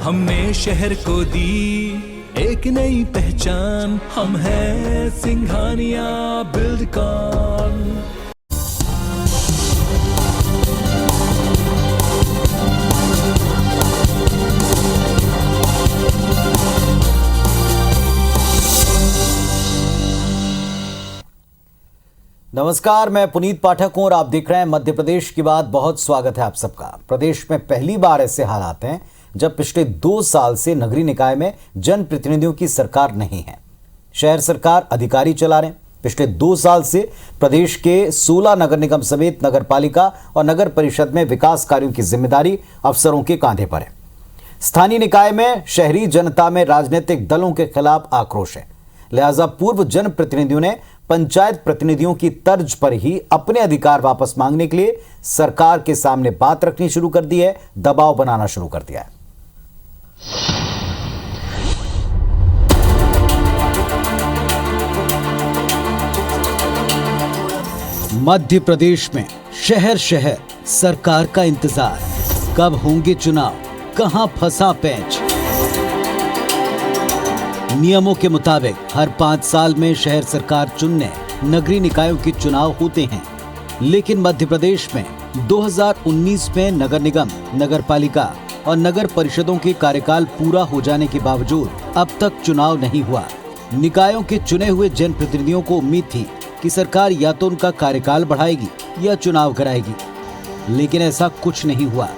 हमने शहर को दी एक नई पहचान, हम हैं सिंघानिया बिल्डकॉन। नमस्कार, मैं पुनीत पाठक हूं और आप देख रहे हैं मध्य प्रदेश की बात। बहुत स्वागत है आप सबका। प्रदेश में पहली बार ऐसे हालात हैं जब पिछले 2 साल से नगरीय निकाय में जनप्रतिनिधियों की सरकार नहीं है। शहर सरकार अधिकारी चला रहे हैं। पिछले 2 साल से प्रदेश के 16 नगर निगम समेत नगर पालिका और नगर परिषद में विकास कार्यों की जिम्मेदारी अफसरों के कांधे पर है। स्थानीय निकाय में शहरी जनता में राजनीतिक दलों के खिलाफ आक्रोश है, लिहाजा पूर्व जनप्रतिनिधियों ने पंचायत प्रतिनिधियों की तर्ज पर ही अपने अधिकार वापस मांगने के लिए सरकार के सामने बात रखनी शुरू कर दी है, दबाव बनाना शुरू कर दिया है। मध्य प्रदेश में शहर शहर सरकार का इंतजार, कब होंगे चुनाव, कहां फंसा पेंच। नियमों के मुताबिक हर 5 साल में शहर सरकार चुनने नगरीय निकायों के चुनाव होते हैं, लेकिन मध्य प्रदेश में 2019 में नगर निगम, नगर पालिका और नगर परिषदों के कार्यकाल पूरा हो जाने के बावजूद अब तक चुनाव नहीं हुआ। निकायों के चुने हुए जनप्रतिनिधियों को उम्मीद थी कि सरकार या तो उनका कार्यकाल बढ़ाएगी या चुनाव कराएगी, लेकिन ऐसा कुछ नहीं हुआ।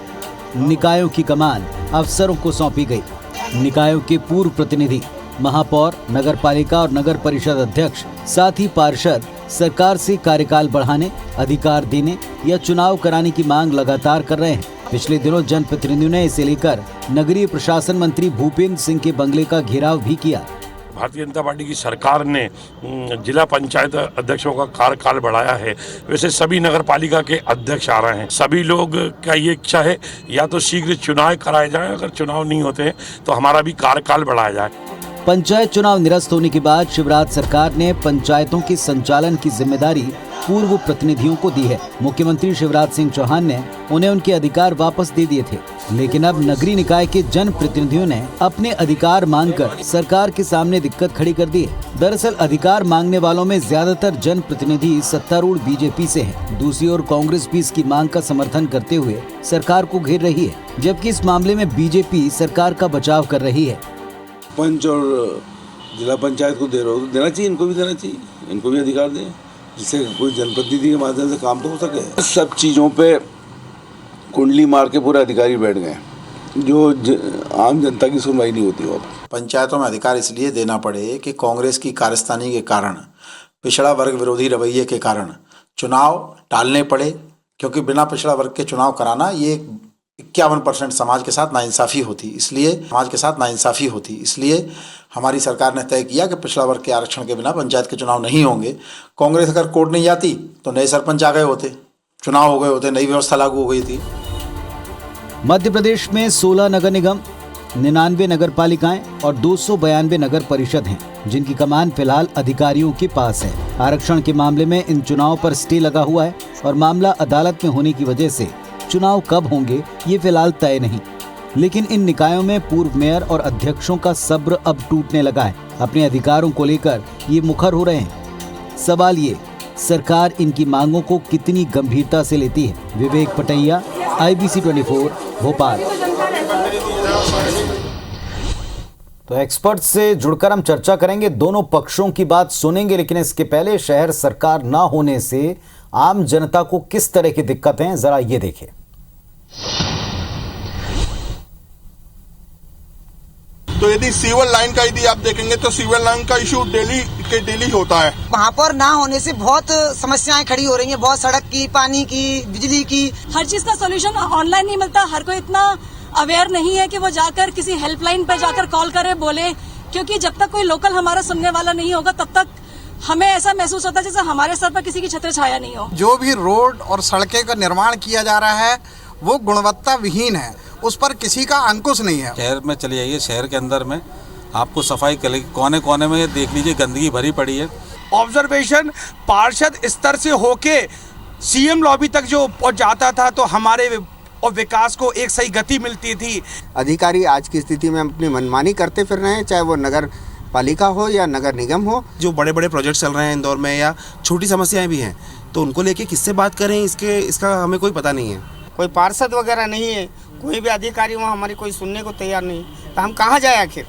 निकायों की कमान अफसरों को सौंपी गई। निकायों के पूर्व प्रतिनिधि, महापौर, नगर पालिका और नगर परिषद अध्यक्ष, साथ ही पार्षद सरकार से कार्यकाल बढ़ाने, अधिकार देने या चुनाव कराने की मांग लगातार कर रहे हैं। पिछले दिनों जनप्रतिनिधियों ने इसे लेकर नगरीय प्रशासन मंत्री भूपेंद्र सिंह के बंगले का घेराव भी किया। भारतीय जनता पार्टी की सरकार ने जिला पंचायत अध्यक्षों का कार्यकाल बढ़ाया है। वैसे सभी नगर पालिका के अध्यक्ष आ रहे हैं। सभी लोग का ये इच्छा है या तो शीघ्र चुनाव कराए जाएं, अगर चुनाव नहीं होते हैं तो हमारा भी कार्यकाल बढ़ाया जाए। पंचायत चुनाव निरस्त होने के बाद शिवराज सरकार ने पंचायतों के संचालन की जिम्मेदारी पूर्व प्रतिनिधियों को दी है। मुख्यमंत्री शिवराज सिंह चौहान ने उन्हें उनके अधिकार वापस दे दिए थे, लेकिन अब नगरीय निकाय के जनप्रतिनिधियों ने अपने अधिकार मांगकर सरकार के सामने दिक्कत खड़ी कर दी है। दरअसल अधिकार मांगने वालों में ज्यादातर जनप्रतिनिधि सत्तारूढ़ बीजेपी से हैं। दूसरी ओर कांग्रेस भी इसकी मांग का समर्थन करते हुए सरकार को घेर रही है, जबकि इस मामले में बीजेपी सरकार का बचाव कर रही है। पंच और जिला पंचायत को दे रहे हो तो देना चाहिए, इनको भी देना चाहिए, इनको भी अधिकार दें, जिससे कोई जनप्रतिनिधि के माध्यम से काम तो हो सके। सब चीज़ों पे कुंडली मार के पूरे अधिकारी बैठ गए, जो आम जनता की सुनवाई नहीं होती। अब पंचायतों में अधिकार इसलिए देना पड़े कि कांग्रेस की कारस्तानी के कारण, पिछड़ा वर्ग विरोधी रवैये के कारण चुनाव टालने पड़े, क्योंकि बिना पिछड़ा वर्ग के चुनाव कराना ये 51% समाज के साथ नाइंसाफ़ी होती। इसलिए हमारी सरकार ने तय किया कि पिछड़ा वर्ग के आरक्षण के बिना पंचायत के चुनाव नहीं होंगे। कांग्रेस अगर कोर्ट नहीं जाती तो नए सरपंच आ गए होते, चुनाव हो गए होते, नई व्यवस्था लागू हो गई थी। मध्य प्रदेश में 16 नगर निगम, 99 नगर पालिकाएं और 292 नगर परिषद हैं, जिनकी कमान फिलहाल अधिकारियों के पास है। आरक्षण के मामले में इन चुनाव पर स्टे लगा हुआ है और मामला अदालत में होने की वजह से चुनाव कब होंगे ये फिलहाल तय नहीं। लेकिन इन निकायों में पूर्व मेयर और अध्यक्षों का सब्र अब टूटने लगा है। अपने अधिकारों को लेकर ये मुखर हो रहे हैं। सवाल ये, सरकार इनकी मांगों को कितनी गंभीरता से लेती है। विवेक पटैया, IBC 24, भोपाल। तो एक्सपर्ट से जुड़कर हम चर्चा करेंगे, दोनों पक्षों की बात सुनेंगे, लेकिन इसके पहले शहर सरकार ना होने से आम जनता को किस तरह की दिक्कत है, जरा ये देखें। तो यदि सीवर लाइन का यदि आप देखेंगे तो सीवर लाइन का इशू डेली होता है। महापौर ना होने से बहुत समस्याएं खड़ी हो रही हैं, बहुत सड़क की, पानी की, बिजली की, हर चीज का सोल्यूशन ऑनलाइन नहीं मिलता। हर कोई इतना अवेयर नहीं है कि वो जाकर किसी हेल्पलाइन पर जाकर कॉल करे, बोले, क्योंकि जब तक कोई लोकल हमारा सुनने वाला नहीं होगा तब तक हमें ऐसा महसूस होता है जैसे हमारे सर पर किसी की छत्र छाया नहीं हो। जो भी रोड और सड़कें का निर्माण किया जा रहा है वो गुणवत्ता विहीन है, उस पर किसी का अंकुश नहीं है। शहर में चले जाइए, शहर के अंदर में आपको सफाई कोने कोने में देख लीजिए, गंदगी भरी पड़ी है। ऑब्जर्वेशन पार्षद स्तर से होके CM लॉबी तक जो पहुंच जाता था, तो हमारे और विकास को एक सही गति मिलती थी। अधिकारी आज की स्थिति में अपनी मनमानी करते फिर रहे हैं, चाहे वो नगर पालिका हो या नगर निगम हो। जो बड़े बड़े प्रोजेक्ट चल रहे हैं इंदौर में या छोटी समस्याएं भी हैं, तो उनको लेके किससे बात करें, इसका हमें कोई पता नहीं है। कोई पार्षद वगैरह नहीं है, कोई भी अधिकारी वहाँ हमारी कोई सुनने को तैयार नहीं, तो हम कहाँ जाए आखिर।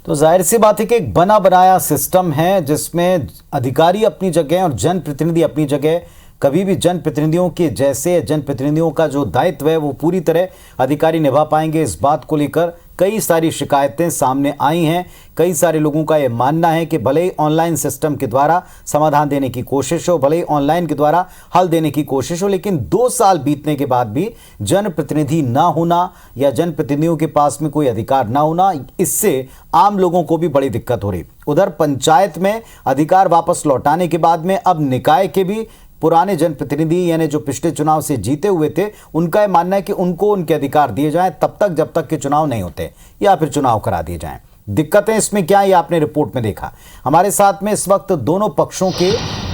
तो जाहिर सी बात है कि एक बना बनाया सिस्टम है जिसमें अधिकारी अपनी जगह और जनप्रतिनिधि अपनी जगह। कभी भी जनप्रतिनिधियों के जैसे जनप्रतिनिधियों का जो दायित्व है वो पूरी तरह अधिकारी निभा पाएंगे, इस बात को लेकर कई सारी शिकायतें सामने आई हैं। कई सारे लोगों का ये मानना है कि भले ही ऑनलाइन सिस्टम के द्वारा समाधान देने की कोशिश हो, भले ही ऑनलाइन के द्वारा हल देने की कोशिश हो, लेकिन 2 साल बीतने के बाद भी जनप्रतिनिधि ना होना या जनप्रतिनिधियों के पास में कोई अधिकार ना होना, इससे आम लोगों को भी बड़ी दिक्कत हो रही। उधर पंचायत में अधिकार वापस लौटाने के बाद में अब निकाय के भी पुराने जनप्रतिनिधि यानी जो पिछले चुनाव से जीते हुए थे, उनका यह मानना है कि उनको उनके अधिकार दिए जाएं तब तक जब तक के चुनाव नहीं होते या फिर चुनाव करा दिए जाएं। दिक्कतें इसमें क्या, ये आपने रिपोर्ट में देखा। हमारे साथ में इस वक्त दोनों पक्षों के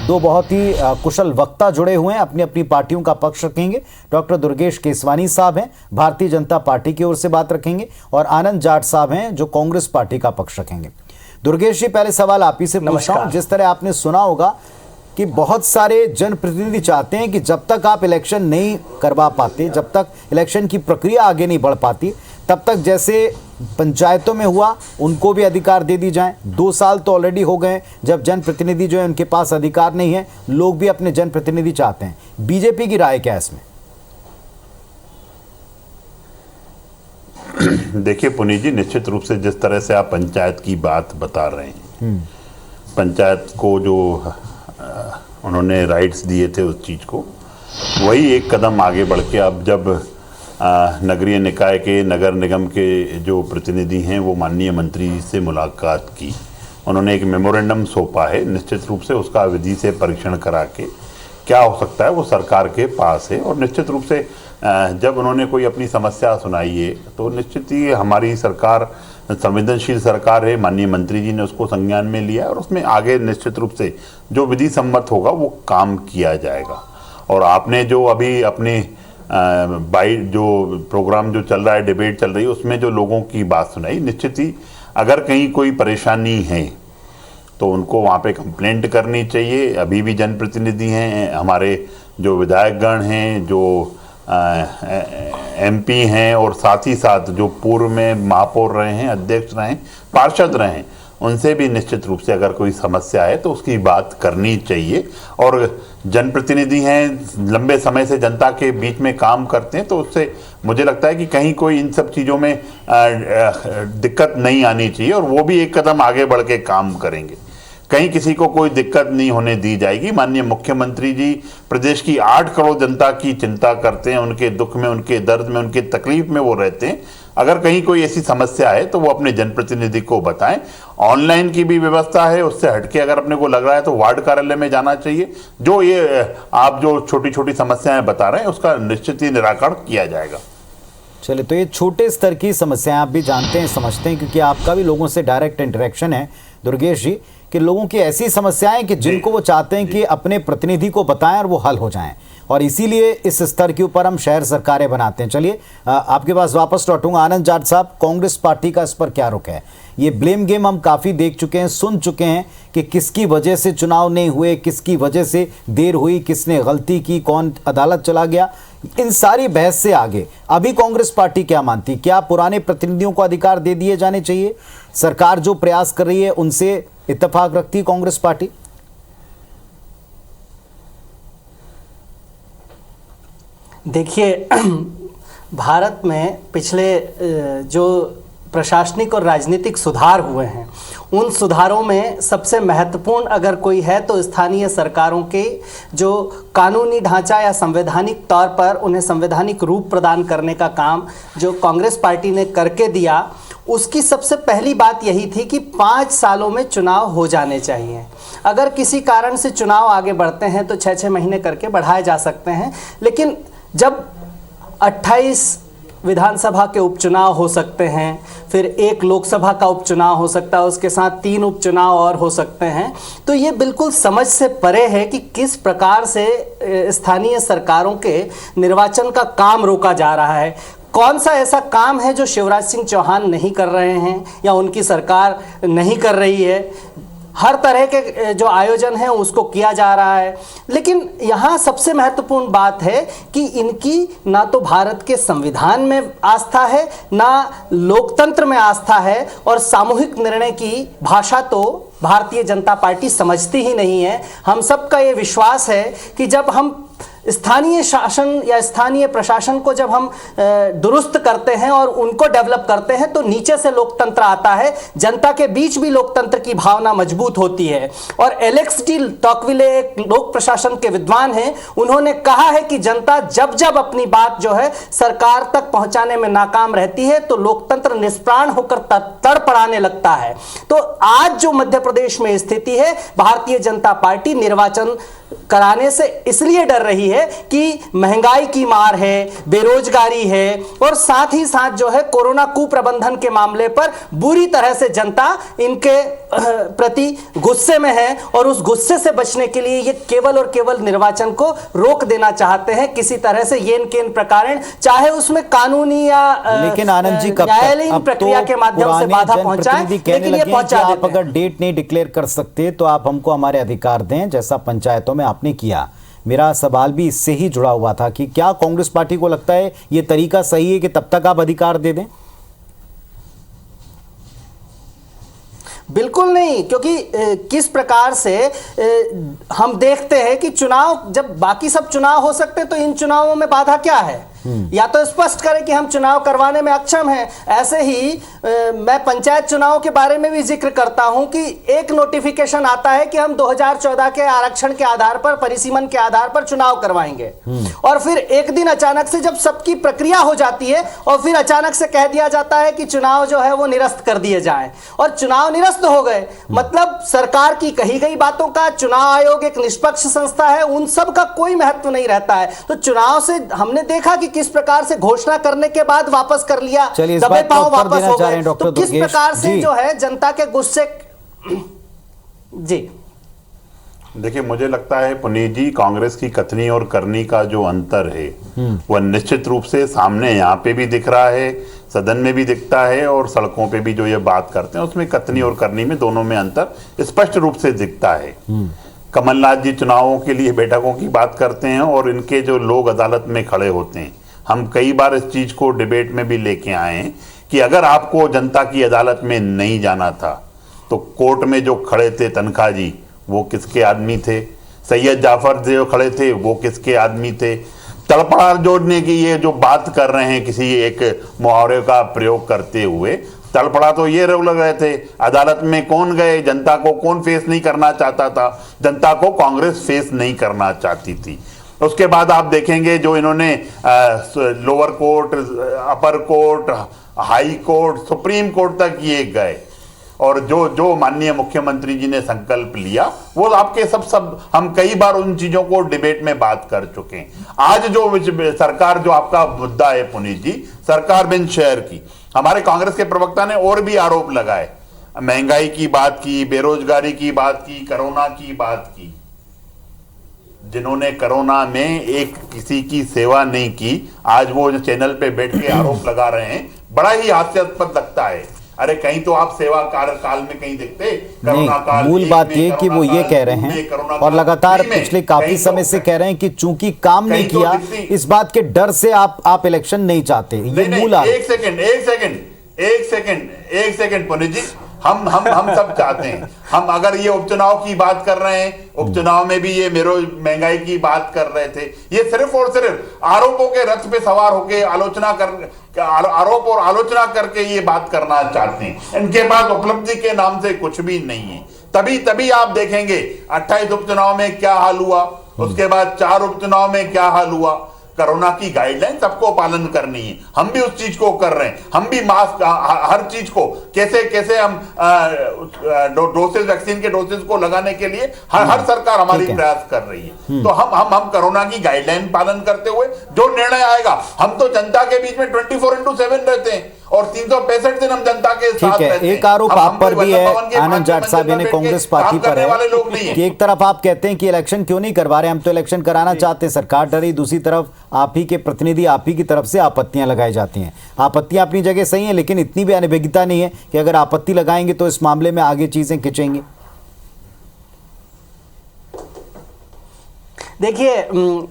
2 बहुत ही कुशल वक्ता जुड़े हुए हैं, अपनी अपनी पार्टियों का पक्ष रखेंगे। डॉक्टर दुर्गेश केसवानी साहब हैं, भारतीय जनता पार्टी की ओर से बात रखेंगे, और आनंद जाट साहब हैं जो कांग्रेस पार्टी का पक्ष रखेंगे। दुर्गेश जी, पहले सवाल आप ही से पूछता हूं। जिस तरह आपने सुना होगा कि बहुत सारे जनप्रतिनिधि चाहते हैं कि जब तक आप इलेक्शन नहीं करवा पाते, जब तक इलेक्शन की प्रक्रिया आगे नहीं बढ़ पाती, तब तक जैसे पंचायतों में हुआ उनको भी अधिकार दे दी जाएं। 2 साल तो ऑलरेडी हो गए जब जनप्रतिनिधि जो है उनके पास अधिकार नहीं है, लोग भी अपने जनप्रतिनिधि चाहते हैं। बीजेपी की राय क्या है इसमें? देखिए पुनीत जी, निश्चित रूप से जिस तरह से आप पंचायत की बात बता रहे हैं, पंचायत को जो उन्होंने राइट्स दिए थे उस चीज़ को, वही एक कदम आगे बढ़ के अब जब नगरीय निकाय के नगर निगम के जो प्रतिनिधि हैं वो माननीय मंत्री से मुलाकात की, उन्होंने एक मेमोरेंडम सौंपा है। निश्चित रूप से उसका विधि से परीक्षण करा के क्या हो सकता है वो सरकार के पास है। और निश्चित रूप से जब उन्होंने कोई अपनी समस्या सुनाई है तो निश्चित ही हमारी सरकार संवेदनशील सरकार है, माननीय मंत्री जी ने उसको संज्ञान में लिया और उसमें आगे निश्चित रूप से जो विधि सम्मत होगा वो काम किया जाएगा। और आपने जो अभी अपने जो प्रोग्राम जो चल रहा है, डिबेट चल रही है, उसमें जो लोगों की बात सुनाई, निश्चित ही अगर कहीं कोई परेशानी है तो उनको वहाँ पे कंप्लेंट करनी चाहिए। अभी भी जनप्रतिनिधि हैं, हमारे जो विधायकगण हैं, जो एमपी हैं और साथ ही साथ जो पूर्व में महापौर रहे हैं, अध्यक्ष रहे हैं, पार्षद रहे हैं, उनसे भी निश्चित रूप से अगर कोई समस्या है तो उसकी बात करनी चाहिए। और जनप्रतिनिधि हैं, लंबे समय से जनता के बीच में काम करते हैं, तो उससे मुझे लगता है कि कहीं कोई इन सब चीज़ों में दिक्कत नहीं आनी चाहिए और वो भी एक कदम आगे बढ़ के काम करेंगे। कहीं किसी को कोई दिक्कत नहीं होने दी जाएगी। माननीय मुख्यमंत्री जी प्रदेश की 8 करोड़ जनता की चिंता करते हैं, उनके दुख में, उनके दर्द में, उनके तकलीफ में वो रहते हैं। अगर कहीं कोई ऐसी समस्या है तो वो अपने जनप्रतिनिधि को बताएं। ऑनलाइन की भी व्यवस्था है, उससे हटके अगर अपने को लग रहा है तो वार्ड कार्यालय में जाना चाहिए। जो ये आप जो छोटी छोटी समस्याएं बता रहे हैं उसका निश्चित ही निराकरण किया जाएगा। चलिए, तो ये छोटे स्तर की समस्याएं आप भी जानते हैं, समझते हैं, क्योंकि आपका भी लोगों से डायरेक्ट इंटरेक्शन है दुर्गेश जी, कि लोगों की ऐसी समस्याएं कि जिनको वो चाहते हैं कि अपने प्रतिनिधि को बताएं और वो हल हो जाएं, और इसीलिए इस स्तर के ऊपर हम शहर सरकारें बनाते हैं। चलिए, आपके पास वापस लौटूंगा। आनंद जाट साहब, कांग्रेस पार्टी का इस पर क्या रुख है? ये ब्लेम गेम हम काफ़ी देख चुके हैं, सुन चुके हैं कि किसकी वजह से चुनाव नहीं हुए, किसकी वजह से देर हुई, किसने गलती की, कौन अदालत चला गया। इन सारी बहस से आगे अभी कांग्रेस पार्टी क्या मानती? क्या पुराने प्रतिनिधियों को अधिकार दे दिए जाने चाहिए? सरकार जो प्रयास कर रही है उनसे इत्तेफाक रखती कांग्रेस पार्टी? देखिए, भारत में पिछले जो प्रशासनिक और राजनीतिक सुधार हुए हैं, उन सुधारों में सबसे महत्वपूर्ण अगर कोई है तो स्थानीय सरकारों के जो कानूनी ढांचा या संवैधानिक तौर पर उन्हें संवैधानिक रूप प्रदान करने का काम जो कांग्रेस पार्टी ने करके दिया, उसकी सबसे पहली बात यही थी कि 5 सालों में चुनाव हो जाने चाहिए। अगर किसी कारण से चुनाव आगे बढ़ते हैं तो 6-6 महीने करके बढ़ाए जा सकते हैं, लेकिन जब 28 विधानसभा के उपचुनाव हो सकते हैं, फिर एक लोकसभा का उपचुनाव हो सकता है, उसके साथ 3 उपचुनाव और हो सकते हैं। तो ये बिल्कुल समझ से परे है कि किस प्रकार से स्थानीय सरकारों के निर्वाचन का काम रोका जा रहा है। कौन सा ऐसा काम है जो शिवराज सिंह चौहान नहीं कर रहे हैं या उनकी सरकार नहीं कर रही है। हर तरह के जो आयोजन है उसको किया जा रहा है, लेकिन यहाँ सबसे महत्वपूर्ण बात है कि इनकी ना तो भारत के संविधान में आस्था है, ना लोकतंत्र में आस्था है, और सामूहिक निर्णय की भाषा तो भारतीय जनता पार्टी समझती ही नहीं है। हम सबका ये विश्वास है कि जब हम स्थानीय शासन या स्थानीय प्रशासन को जब हम दुरुस्त करते हैं और उनको डेवलप करते हैं तो नीचे से लोकतंत्र आता है, जनता के बीच भी लोकतंत्र की भावना मजबूत होती है। और एलेक्स डी टॉकविले एक लोक प्रशासन के विद्वान हैं, उन्होंने कहा है कि जनता जब जब अपनी बात जो है सरकार तक पहुंचाने में नाकाम रहती है तो लोकतंत्र निष्प्राण होकर तड़पड़ाने लगता है। तो आज जो मध्य प्रदेश में स्थिति है, भारतीय जनता पार्टी निर्वाचन कराने से इसलिए डर रही है कि महंगाई की मार है, बेरोजगारी है, और साथ ही साथ जो है कोरोना कुप्रबंधन के मामले पर बुरी तरह से जनता इनके प्रति गुस्से में है, और उस गुस्से से बचने के लिए ये केवल और केवल निर्वाचन को रोक देना चाहते हैं किसी तरह से, येन केन प्रकारेण, चाहे उसमें कानूनी या लेकिन आनंद जी न्यायालयीन प्रक्रिया के माध्यम से बाधा पहुंचाए, लेकिन ये पहुंचा देते हैं। आप अगर डेट नहीं डिक्लेयर कर सकते तो आप हमको हमारे अधिकार दें, जैसा पंचायतों में आपने किया। मेरा सवाल भी इससे ही जुड़ा हुआ था कि क्या कांग्रेस पार्टी को लगता है ये तरीका सही है कि तब तक आप अधिकार दे दें? बिल्कुल नहीं, क्योंकि किस प्रकार से हम देखते हैं कि चुनाव, जब बाकी सब चुनाव हो सकते हैं तो इन चुनावों में बाधा क्या है? या तो स्पष्ट करें कि हम चुनाव करवाने में अक्षम हैं। ऐसे ही मैं पंचायत चुनाव के बारे में भी जिक्र करता हूं कि एक नोटिफिकेशन आता है कि हम 2014 के आरक्षण के आधार पर, परिसीमन के आधार पर चुनाव करवाएंगे, और फिर एक दिन अचानक से जब सबकी प्रक्रिया हो जाती है और फिर अचानक से कह दिया जाता है कि चुनाव जो है वो निरस्त कर दिए जाएं, और चुनाव निरस्त हो गए। मतलब सरकार की कही गई बातों का, चुनाव आयोग एक निष्पक्ष संस्था है, उन सब का कोई महत्व नहीं रहता है। तो चुनाव से हमने देखा कि किस प्रकार से घोषणा करने के बाद वापस कर लिया, दबे पांव वापस हो गए। तो किस प्रकार से जो है जनता के गुस्से। जी देखिए, मुझे लगता है पुनीत जी, कांग्रेस की कथनी और करनी का जो अंतर है वह निश्चित रूप से सामने यहाँ पे भी दिख रहा है, सदन में भी दिखता है, और सड़कों पे भी जो ये बात करते हैं उसमें कथनी और करनी में, दोनों में अंतर स्पष्ट रूप से दिखता है। कमलनाथ जी चुनावों के लिए बैठकों की बात करते हैं और इनके जो लोग अदालत में खड़े होते हैं, हम कई बार इस चीज को डिबेट में भी लेके आए हैं कि अगर आपको जनता की अदालत में नहीं जाना था तो कोर्ट में जो खड़े थे तनखा जी, वो किसके आदमी थे? सैयद जाफर जो खड़े थे वो किसके आदमी थे? तड़पड़ा जोड़ने की ये जो बात कर रहे हैं किसी एक मुहावरे का प्रयोग करते हुए, तड़पड़ा तो ये लग रहे थे। अदालत में कौन गए? जनता को कौन फेस नहीं करना चाहता था? जनता को कांग्रेस फेस नहीं करना चाहती थी। उसके बाद आप देखेंगे जो इन्होंने लोअर कोर्ट, अपर court, high court, supreme court तक ये गए, और जो माननीय मुख्यमंत्री जी ने संकल्प लिया वो आपके सब हम कई बार उन चीजों को डिबेट में बात कर चुके हैं। आज जो सरकार, जो आपका मुद्दा है पुनीत जी, सरकार बिन शहर की, हमारे कांग्रेस के प्रवक्ता ने और भी आरोप लगाए, महंगाई की बात की, बेरोजगारी की बात की, कोरोना की बात की। जिन्होंने कोरोना में एक किसी की सेवा नहीं की, आज वो चैनल पे बैठ के आरोप लगा रहे हैं, बड़ा ही हास्यास्पद लगता है। अरे कहीं तो आप सेवा काल में कहीं दिखते? नहीं, मूल बात ये कि वो ये कह रहे हैं और लगातार पिछले काफी समय से कह रहे हैं कि चूंकि काम नहीं किया, इस बात के डर से आप इलेक्शन नहीं चाहते। ये मूल एक सेकंड पुनीत जी, हम सब चाहते हैं। हम अगर ये उपचुनाव की बात कर रहे हैं, उपचुनाव में भी ये महंगाई की बात कर रहे थे, ये सिर्फ और सिर्फ आरोपों के रथ पे सवार होके आरोप और आलोचना करके ये बात करना चाहते हैं। इनके पास उपलब्धि के नाम से कुछ भी नहीं है। तभी आप देखेंगे 28 उपचुनाव में क्या हाल हुआ, उसके बाद 4 उपचुनाव में क्या हाल हुआ। कोरोना की गाइडलाइन सबको पालन करनी है। हम भी उस चीज को कर रहे हैं, हम भी मास्क हर चीज को कैसे कैसे हम डोसेज वैक्सीन के डोसेज को लगाने के लिए हर सरकार हमारी प्रयास कर रही है। तो हम कोरोना की गाइडलाइन पालन करते हुए जो निर्णय आएगा, हम तो जनता के बीच में 24/7 रहते हैं और 365 दिन हम जनता के साथ रहते हैं। एक आरोप आप पर भी है आनंद जाट साहब, यानी कांग्रेस पार्टी पर है कि एक तरफ आप कहते हैं कि इलेक्शन क्यों नहीं करवा रहे, हम तो इलेक्शन कराना चाहते हैं, सरकार डरी, दूसरी तरफ आप ही के प्रतिनिधि आप ही की तरफ से आपत्तियां लगाई जाती हैं। आपत्तियां अपनी जगह सही है, लेकिन इतनी भी अनभिज्ञता नहीं है कि अगर आपत्ति लगाएंगे तो इस मामले में आगे चीजें खिंचेंगी। देखिए,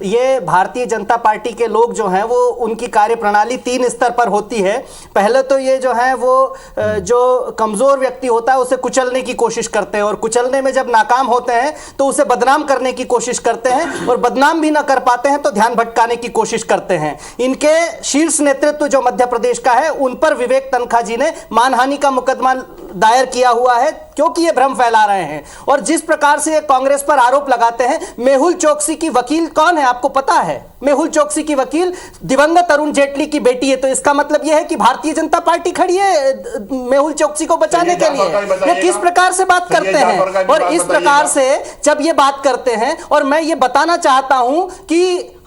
ये भारतीय जनता पार्टी के लोग जो हैं वो उनकी कार्यप्रणाली 3 स्तर पर होती है। पहले तो ये जो है वो जो कमज़ोर व्यक्ति होता है उसे कुचलने की कोशिश करते हैं, और कुचलने में जब नाकाम होते हैं तो उसे बदनाम करने की कोशिश करते हैं, और बदनाम भी ना कर पाते हैं तो ध्यान भटकाने की कोशिश करते हैं। इनके शीर्ष नेतृत्व जो मध्य प्रदेश का है, उन पर विवेक तन्खा जी ने मानहानि का मुकदमा दायर किया हुआ है, क्योंकि ये भ्रम फैला रहे हैं। और जिस प्रकार से ये कांग्रेस पर आरोप लगाते हैं, मेहुल चोकसी की वकील कौन है आपको पता है? मेहुल चोकसी की वकील दिवंगत अरुण जेटली की बेटी है। तो इसका मतलब यह है कि भारतीय जनता पार्टी खड़ी है मेहुल चोकसी को बचाने के लिए। ये किस प्रकार से बात करते हैं? और इस प्रकार से जब ये बात करते हैं, और मैं ये बताना चाहता हूं कि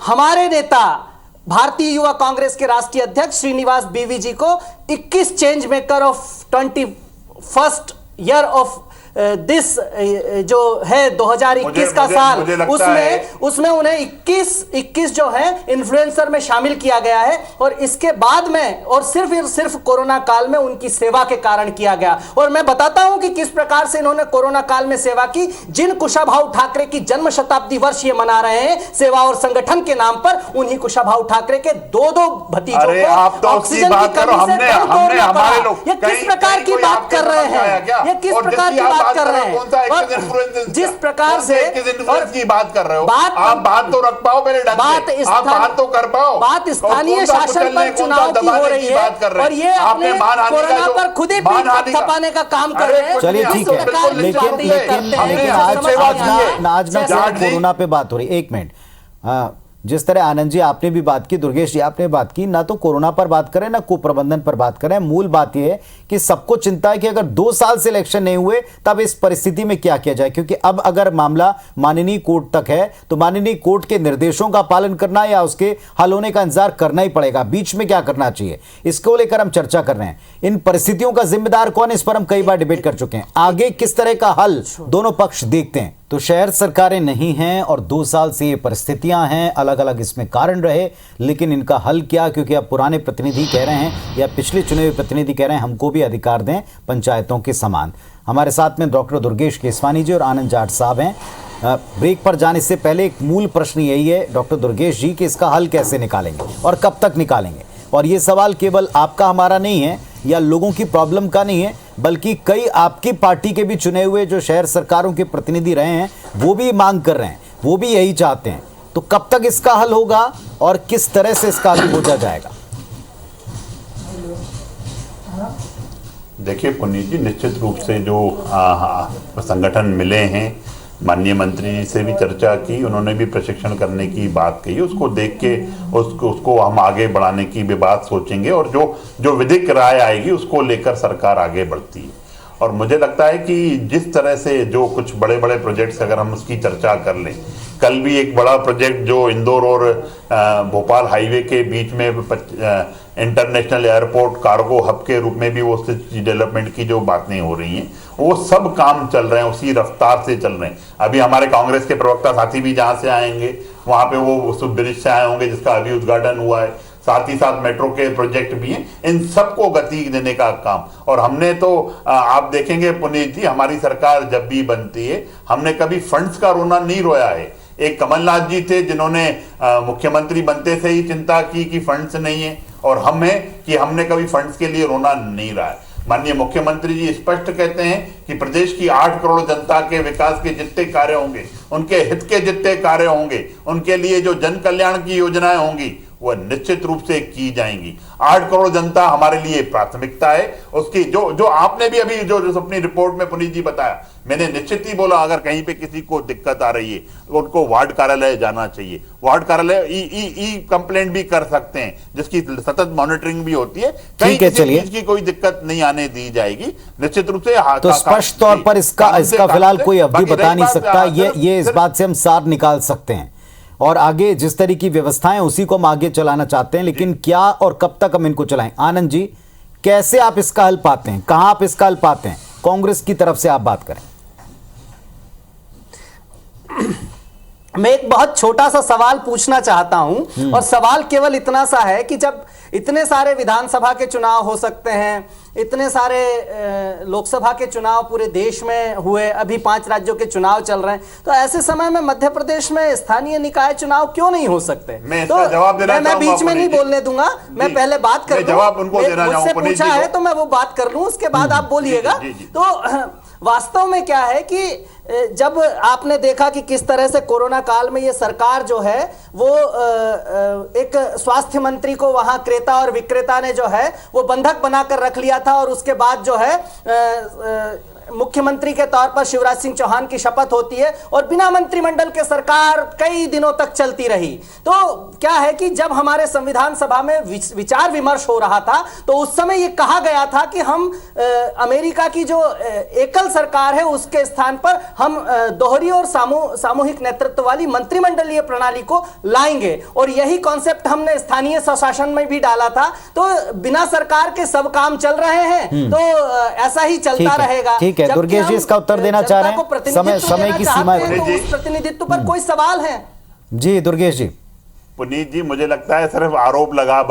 हमारे नेता भारतीय युवा कांग्रेस के राष्ट्रीय अध्यक्ष श्रीनिवास बीवी जी को 21 change maker of 21st year of this जो है 2021 का साल, उसमें उन्हें 21 जो है इन्फ्लुएंसर में शामिल किया गया है, और इसके बाद में और सिर्फ कोरोना काल में उनकी सेवा के कारण किया गया। और मैं बताता हूं कि किस प्रकार से इन्होंने कोरोना काल में सेवा की। जिन कुशाभाऊ ठाकरे की जन्म शताब्दी वर्ष ये मना रहे हैं सेवा और संगठन के नाम पर, उन्हीं कुशाभाऊ ठाकरे के दो भतीजों को ऑक्सीजन की कमी से दम तोड़ना पड़ा। ये किस प्रकार की बात कर रहे हैं? ये किस प्रकार की बात कर रहे हैं? जिस प्रकार से की बात कर रहे हो, आप बात तो रख पाओ पहले ढंग से, आप बात तो कर पाओ। बात स्थानीय शासन पर चुनाव की हो रही है, और ये अपने कोरोना पर खुद ही पीठ थपाने का काम कर रहे हैं। चलिए ठीक है, लेकिन आज ना कोरोना पे बात हो रही। एक मिनट, जिस तरह आनंद जी आपने भी बात की, दुर्गेश जी आपने बात की, ना तो कोरोना पर बात करें ना कुप्रबंधन पर बात करें। मूल बात यह है कि सबको चिंता है कि अगर 2 साल से इलेक्शन नहीं हुए तब इस परिस्थिति में क्या किया जाए, क्योंकि अब अगर मामला माननीय कोर्ट तक है तो माननीय कोर्ट के निर्देशों का पालन करना या उसके हल होने का इंतजार करना ही पड़ेगा। बीच में क्या करना चाहिए, इसको लेकर हम चर्चा कर रहे हैं। इन परिस्थितियों का जिम्मेदार कौन, इस पर हम कई बार डिबेट कर चुके हैं। आगे किस तरह का हल दोनों पक्ष देखते हैं। तो शहर सरकारें नहीं हैं और 2 साल से ये परिस्थितियां हैं, अलग अलग इसमें कारण रहे, लेकिन इनका हल क्या? क्योंकि अब पुराने प्रतिनिधि कह रहे हैं या पिछले चुने हुए प्रतिनिधि कह रहे हैं हमको भी अधिकार दें पंचायतों के समान। हमारे साथ में डॉक्टर दुर्गेश केसवानी जी और आनंद जाट साहब हैं। ब्रेक पर जाने से पहले एक मूल प्रश्न यही है डॉक्टर दुर्गेश जी कि इसका हल कैसे निकालेंगे और कब तक निकालेंगे? और ये सवाल केवल आपका हमारा नहीं है या लोगों की प्रॉब्लम का नहीं है, बल्कि कई आपकी पार्टी के भी चुने हुए जो शहर सरकारों के प्रतिनिधि रहे हैं वो भी मांग कर रहे हैं, वो भी यही चाहते हैं। तो कब तक इसका हल होगा और किस तरह से इसका हल हो जाएगा? देखिए पुनीत जी, निश्चित रूप से जो संगठन मिले हैं, माननीय मंत्री जी से भी चर्चा की, उन्होंने भी प्रशिक्षण करने की बात कही। उसको देख के उसको हम आगे बढ़ाने की भी बात सोचेंगे, और जो विधिक राय आएगी उसको लेकर सरकार आगे बढ़ती है। और मुझे लगता है कि जिस तरह से जो कुछ बड़े बड़े प्रोजेक्ट्स अगर हम उसकी चर्चा कर लें, कल भी एक बड़ा प्रोजेक्ट जो इंदौर और भोपाल हाईवे के बीच में इंटरनेशनल एयरपोर्ट कार्गो हब के रूप में भी वो डेवलपमेंट की जो बातें हो रही हैं, वो सब काम चल रहे हैं, उसी रफ्तार से चल रहे हैं। अभी हमारे कांग्रेस के प्रवक्ता साथी भी जहाँ से आएंगे वहाँ पे वो उस ब्रिज से आए होंगे जिसका अभी उद्घाटन हुआ है, साथ ही साथ मेट्रो के प्रोजेक्ट भी हैं। इन सबको गति देने का काम, और हमने तो आप देखेंगे पुनीत जी, हमारी सरकार जब भी बनती है हमने कभी फंड्स का रोना नहीं रोया है। एक कमलनाथ जी थे जिन्होंने मुख्यमंत्री बनते से ही चिंता की कि फंड्स नहीं है, और हमने कभी फंड्स के लिए रोना नहीं रहा है। माननीय मुख्यमंत्री जी स्पष्ट कहते हैं कि प्रदेश की 8 करोड़ जनता के विकास के जितने कार्य होंगे, उनके हित के जितने कार्य होंगे, उनके लिए जो जन कल्याण की योजनाएं होंगी, वह निश्चित रूप से की जाएंगी। 8 करोड़ जनता हमारे लिए प्राथमिकता है। उसकी जो आपने भी अभी जो अपनी रिपोर्ट में पुनीत जी बताया, मैंने निश्चित ही बोला अगर कहीं पे किसी को दिक्कत आ रही है उनको वार्ड कार्यालय जाना चाहिए। वार्ड कार्यालय ई कंप्लेंट भी कर सकते हैं, जिसकी सतत मॉनिटरिंग भी होती है। कहीं किसी चीज की कोई दिक्कत नहीं आने दी जाएगी निश्चित रूप से। तो स्पष्ट तौर पर इसका फिलहाल कोई अवधि बता नहीं सकता, ये इस बात से हम सार निकाल सकते हैं और आगे जिस तरह की व्यवस्थाएं उसी को हम आगे चलाना चाहते हैं, लेकिन क्या और कब तक हम इनको चलाएं? आनंद जी, कैसे आप इसका हल पाते हैं, कहां आप इसका हल पाते हैं? कांग्रेस की तरफ से आप बात करें। मैं एक बहुत छोटा सा सवाल पूछना चाहता हूं और सवाल केवल इतना सा है कि जब इतने सारे विधानसभा के चुनाव हो सकते हैं, इतने सारे लोकसभा के चुनाव पूरे देश में हुए, अभी 5 राज्यों के चुनाव चल रहे हैं, तो ऐसे समय में मध्य प्रदेश में स्थानीय निकाय चुनाव क्यों नहीं हो सकते? तो जवाब देना मैं बीच में नहीं बोलने दूंगा, मैं पहले बात कर लूं। मुझसे पूछा है तो मैं वो बात कर लूं, उसके बाद आप बोलिएगा। तो वास्तव में क्या है कि जब आपने देखा कि किस तरह से कोरोना काल में ये सरकार जो है वो एक स्वास्थ्य मंत्री को वहां क्रेता और विक्रेता ने जो है वो बंधक बनाकर रख लिया था और उसके बाद जो है मुख्यमंत्री के तौर पर शिवराज सिंह चौहान की शपथ होती है और बिना मंत्रिमंडल के सरकार कई दिनों तक चलती रही। तो क्या है कि जब हमारे संविधान सभा में विचार विमर्श हो रहा था तो उस समय यह कहा गया था कि हम अमेरिका की जो एकल सरकार है उसके स्थान पर हम दोहरी और सामूहिक नेतृत्व वाली मंत्रिमंडलीय प्रणाली को लाएंगे और यही कॉन्सेप्ट हमने स्थानीय स्वशासन में भी डाला था। तो बिना सरकार के सब काम चल रहे हैं तो ऐसा ही चलता रहेगा। ठीक है, दुर्गेश जी इसका उत्तर देना चाह रहे हैं, समय की सीमा है, तो उस प्रतिनिधित्व पर कोई सवाल है? जी दुर्गेश जी। पुनीत जी, मुझे लगता है सिर्फ आरोप लगा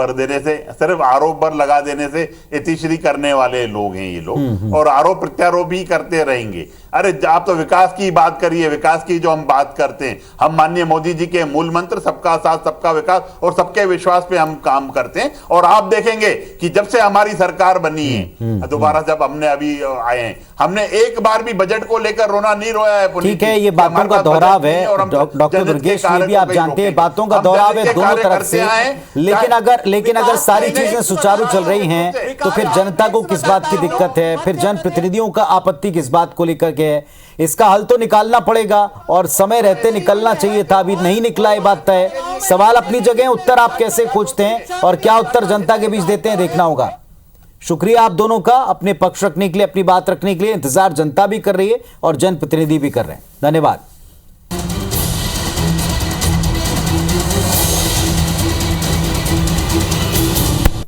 देने से इतिश्री करने वाले लोग हैं ये लोग, और आरोप प्रत्यारोप ही करते रहेंगे। अरे आप तो विकास की बात करिए, विकास की जो हम बात करते हैं, हम माननीय मोदी जी के मूल मंत्र सबका साथ सबका विकास और सबके विश्वास पे हम काम करते हैं। और आप देखेंगे कि जब से हमारी सरकार बनी है, दोबारा जब हमने अभी आए हैं, हमने एक बार भी बजट को लेकर रोना नहीं रोया है। ठीक है, ये बातों का दोहराव है डॉक्टर दुर्गेश, ये भी आप जानते हैं, बातों का दोहराव है दोनों तरफ से। लेकिन अगर सारी चीजें सुचारू चल रही हैं तो फिर जनता को किस बात की दिक्कत है, फिर जनप्रतिनिधियों का आपत्ति किस बात को लेकर के है? इसका हल तो निकालना पड़ेगा और समय रहते निकलना चाहिए था, अभी नहीं निकला, ये बात है। सवाल अपनी जगह, उत्तर आप कैसे खोजते हैं और क्या उत्तर जनता के बीच देते हैं देखना होगा। शुक्रिया आप दोनों का अपने पक्ष रखने के लिए, अपनी बात रखने के लिए। इंतजार जनता भी कर रही है और जनप्रतिनिधि भी कर रहे हैं। धन्यवाद।